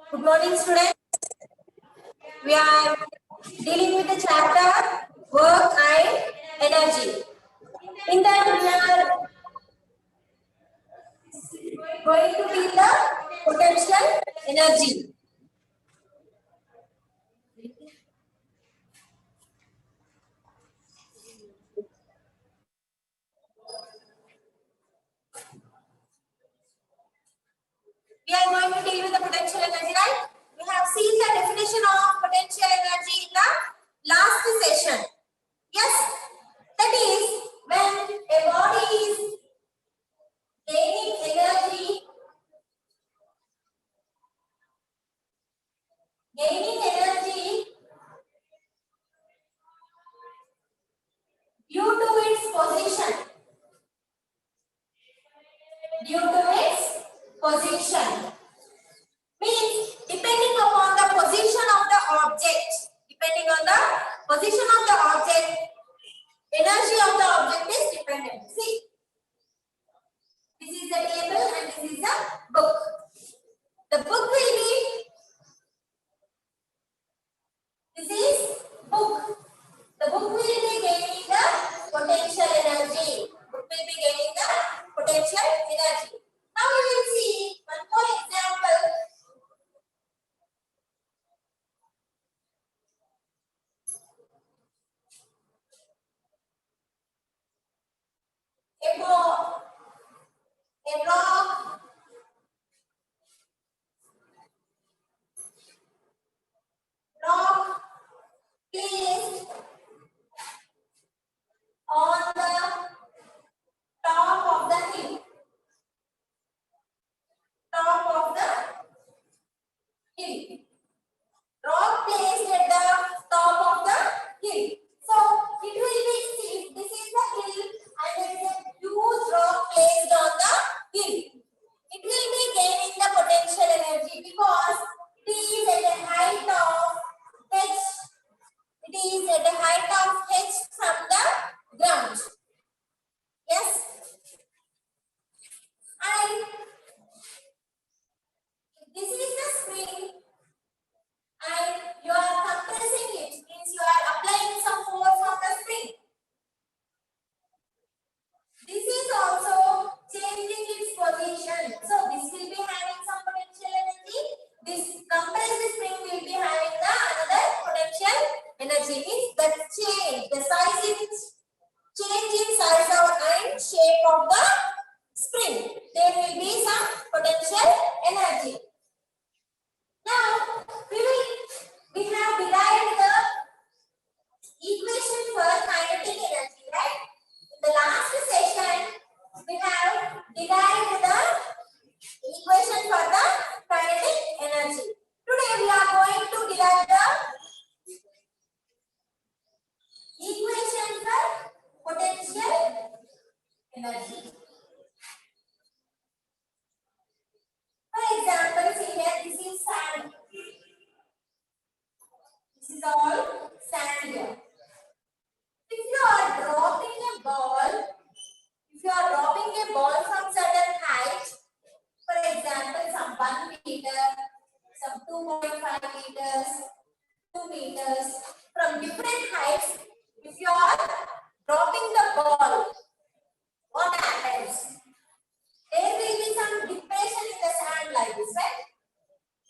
Good morning, students. We are dealing with the chapter work and energy. In that, we are going to deal the potential energy. We are going to deal with the potential energy, right? We have seen the definition of potential energy in the last session. Yes, that is when a body is gaining energy due to its position. Means depending upon the position of the object. Energy of the object is dependent. See, this is the table and this is the book. The book will be, this is book. The book will be gaining the potential energy. Now we will see one more example. A rock placed on the top of the hill. Rock placed at the top of the hill. So it will be, see, this is the hill and there is a huge rock placed on the hill. It will be gaining the potential energy because it is at a height of h. It is at a height of h from the ground. Yes. And this is the spring and you are compressing it, means you are applying some force on the spring. This is also changing its position. So this will be having some potential energy. This compressed spring will be having the another potential energy. Means the change, the size is change in size and shape of the spring. There will be some potential energy. Now we have derived the equation for kinetic energy, right? In the last session, we have derived the equation for the kinetic energy. Today we are going to derive the equation for potential energy. For example, see here, this is sand. This is all sand here. If you are dropping a ball from certain height, for example, some 1 meter, some 2.5 meters, 2 meters, from different heights, if you are dropping the ball, what happens? There will be some depression in the sand like this, right?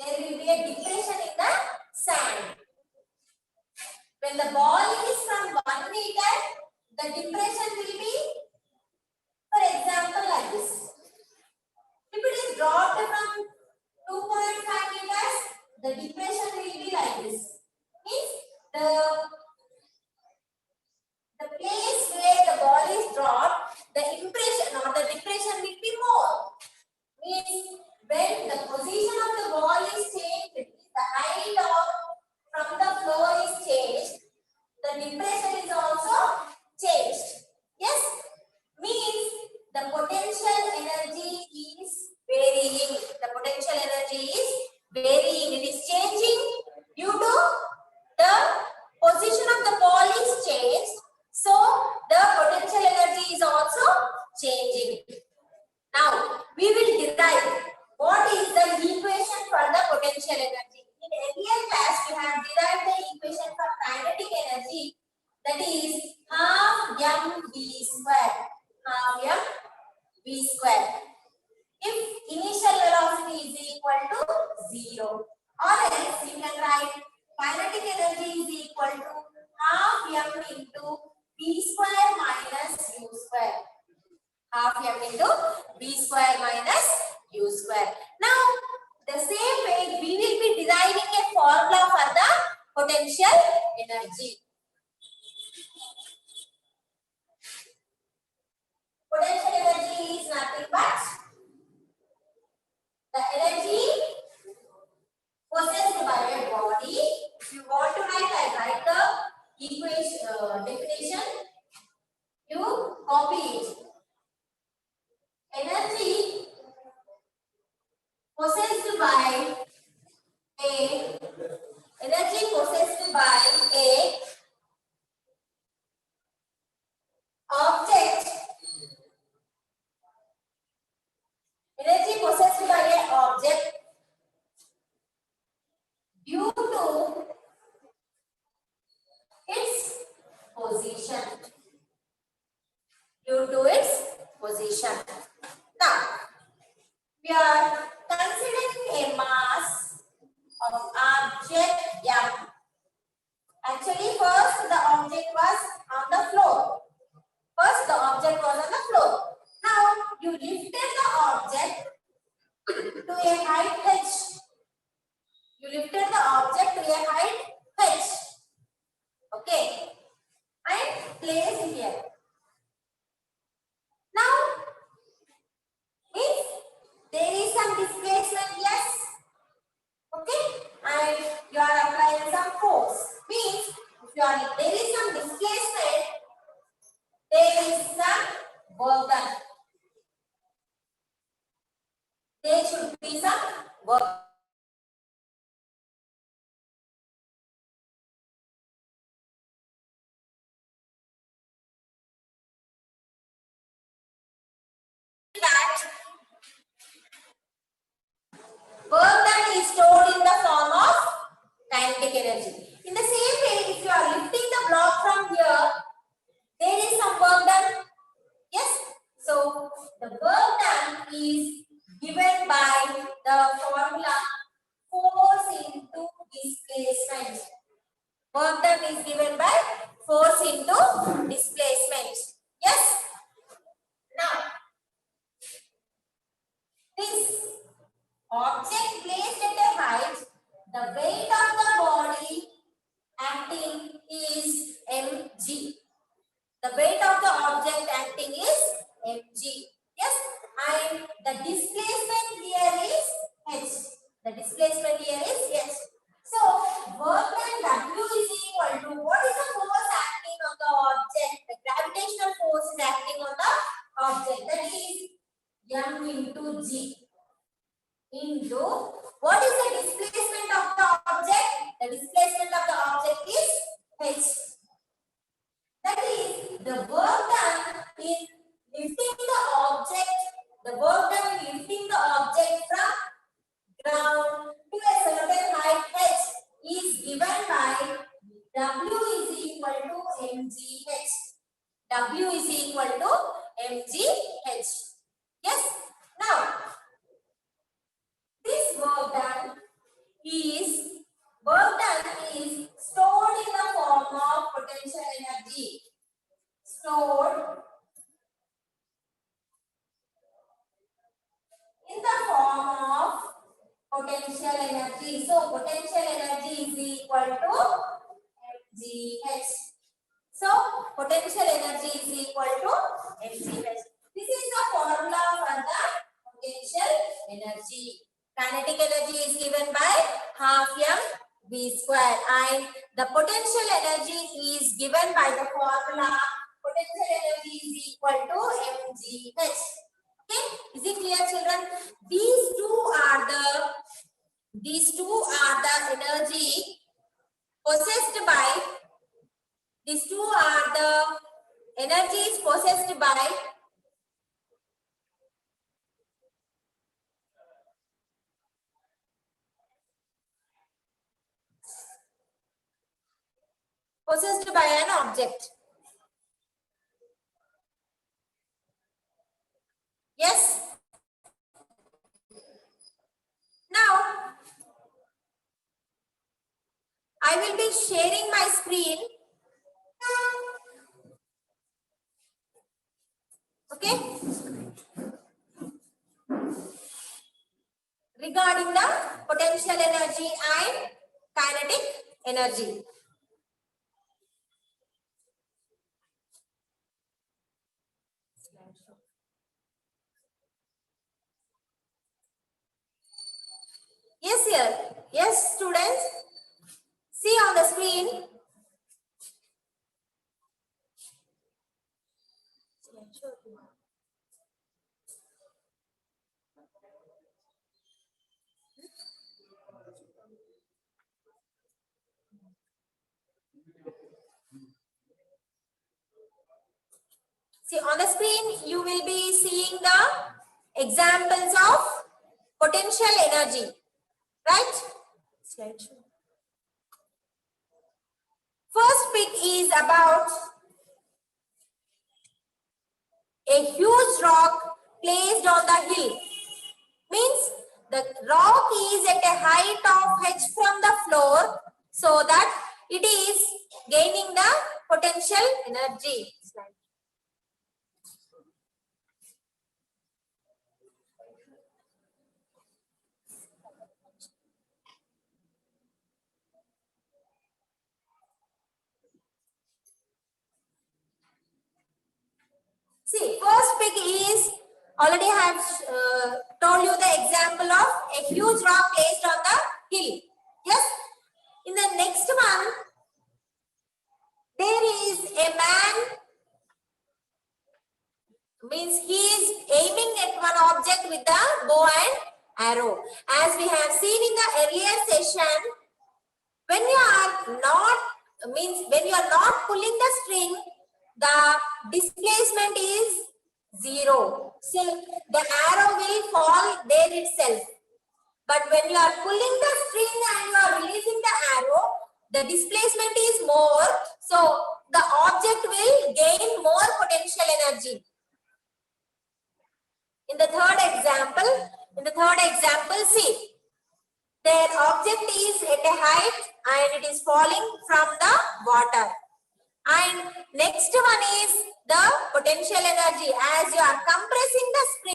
There will be a depression in the sand. When the ball is from 1 meter, the depression will be, for example, like this. If it is dropped from 2.5 meters, the depression will be like this. Means 0. Or else you can write kinetic energy is equal to half m into v square minus u square. Half m into v square minus u square. Now, the same way we will be deriving a formula for the potential energy. Potential energy is nothing but the energy possessed by a body. If you want to write, I write the equation definition. You copy it. Energy possessed by a object. Energy possessed by a object due to its position. Due to its position. Now, we are considering a mass of object M. Actually, first the object was on the floor. Now, you lifted the object to a height h. Okay. And place here. Now, if there is some displacement, yes. Okay. And you are applying some force. Means, if there is some displacement, there is some work done. There should be some work. Work done is stored in the form of kinetic energy. In the same way, if you are lifting the block from here, there is some work done. Yes. So the work done is given by the formula force into displacement. Work done is given by force into displacement. Yes. Now, this object placed at a height, the weight of the body acting is mg. The weight of the object acting is mg. Yes, and the displacement here is h. So, work done W is equal to what is the force acting on the object? The gravitational force is acting on the object. That is m into g. Into what is the displacement of the object? The displacement of the object is h. That is the work done in lifting the object. The work done in lifting the object from ground to a certain height h is given by W is equal to mgh. W is equal to mgh. Yes. Now, this work done is stored in the form of potential energy. Stored in the form of potential energy. So potential energy is equal to mgh. So potential energy is equal to mgh. This is the formula for the potential energy. Kinetic energy is given by half m v square, and the potential energy is given by the formula potential energy is equal to mgh. Okay, is it clear, children? These two are the energy possessed by. These two are the energies possessed by an object. Yes. Now, sharing my screen. Okay. Regarding the potential energy and kinetic energy. Yes, here. Yes, students. See on the screen. See on the screen, you will be seeing the examples of potential energy, right? Slideshow. First pic is about a huge rock placed on the hill. Means the rock is at a height of h from the floor, so that it is gaining the potential energy. See, first pic is already have told you the example of a huge rock placed on the hill. Yes. In the next one, there is a man, means he is aiming at one object with the bow and arrow. As we have seen in the earlier session, when you are not, means when you are not pulling the string, the displacement is 0. So the arrow will fall there itself. But when you are pulling the string and you are releasing the arrow, the displacement is more. So the object will gain more potential energy. In the third example, see, their object is at a height and it is falling from the water. And next one is the potential energy. As you are compressing the spring,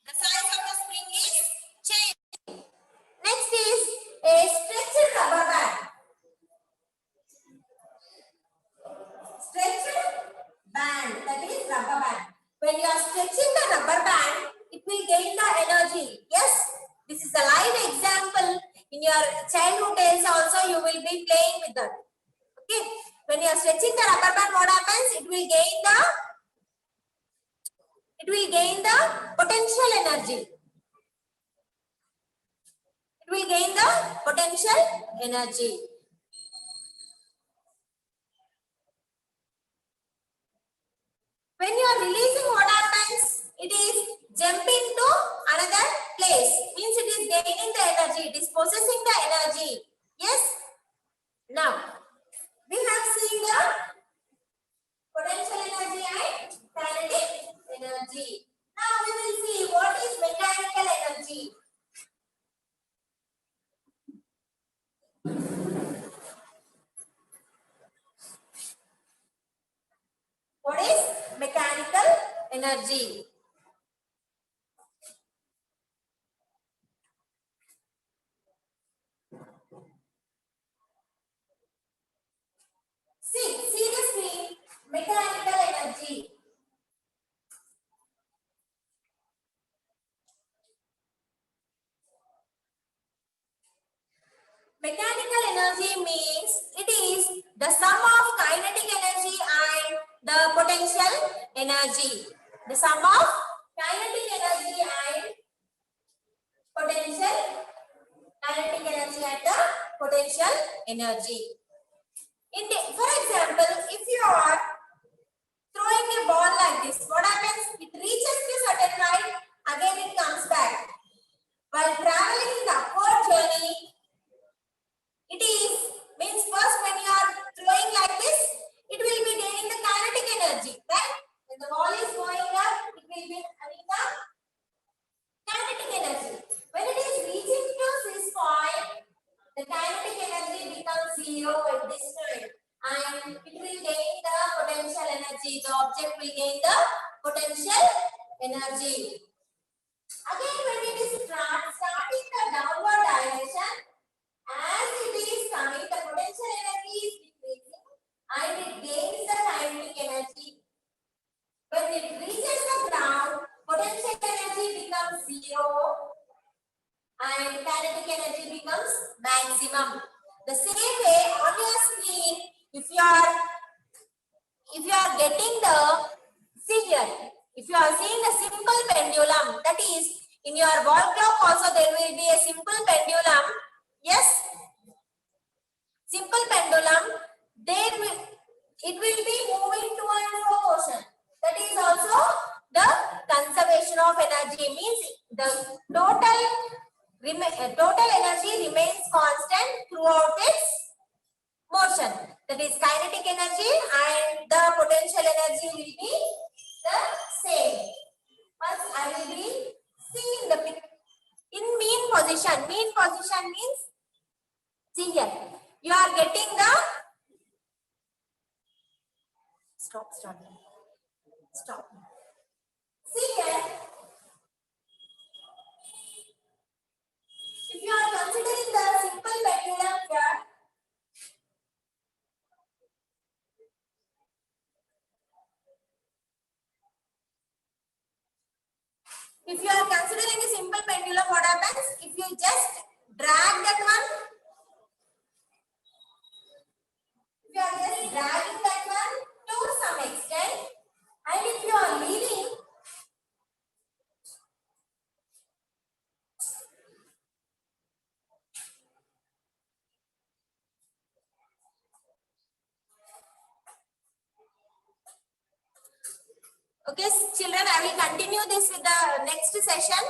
the size of the spring is changed. Next is a stretched rubber band. Stretched band, that is rubber band. When you are stretching the rubber band, it will gain the energy. Yes, this is a live example. In your childhood days also, you will be playing with that. Okay, when you are stretching the rubber band, what happens? It will gain the potential energy. It will gain the potential energy. When you are releasing, what happens? It is jumping to another place. Means it is gaining the energy. It is possessing the energy. Yes. Now, we have seen the potential energy and kinetic energy. Now we will see what is mechanical energy. What is mechanical energy? See the screen. Mechanical energy. Mechanical energy means it is the sum of kinetic energy and the potential energy. The sum of kinetic energy and potential kinetic energy and the potential energy. For example, if you are throwing a ball like this, what happens? It reaches to certain height, again it comes back. While traveling in the upward journey, it is, means first when you are throwing like this, it will be gaining the kinetic energy, right? When the ball is going up, it will be having the kinetic energy. The object will gain the potential energy. Again, when it is starting the downward direction, as it is coming, the potential energy is decreasing and it gains the kinetic energy. When it reaches the ground, potential energy becomes zero and kinetic energy becomes maximum. The same way on your screen, if you are getting the, see here, if you are seeing a simple pendulum, that is in your wall clock also there will be a simple pendulum. Yes, simple pendulum, it will be moving to and fro motion. That is also the conservation of energy, means the total energy remains constant throughout its motion. That is kinetic energy and the potential energy will be the same. First I will be seeing the in mean position. Mean position means, see here, you are getting the stop. See here, if you are considering the simple pendulum here, if you are considering a simple pendulum, what happens? If you just drag that one, if you are just dragging that one to some extent, and if you are leaving, okay, children, I will continue this with the next session.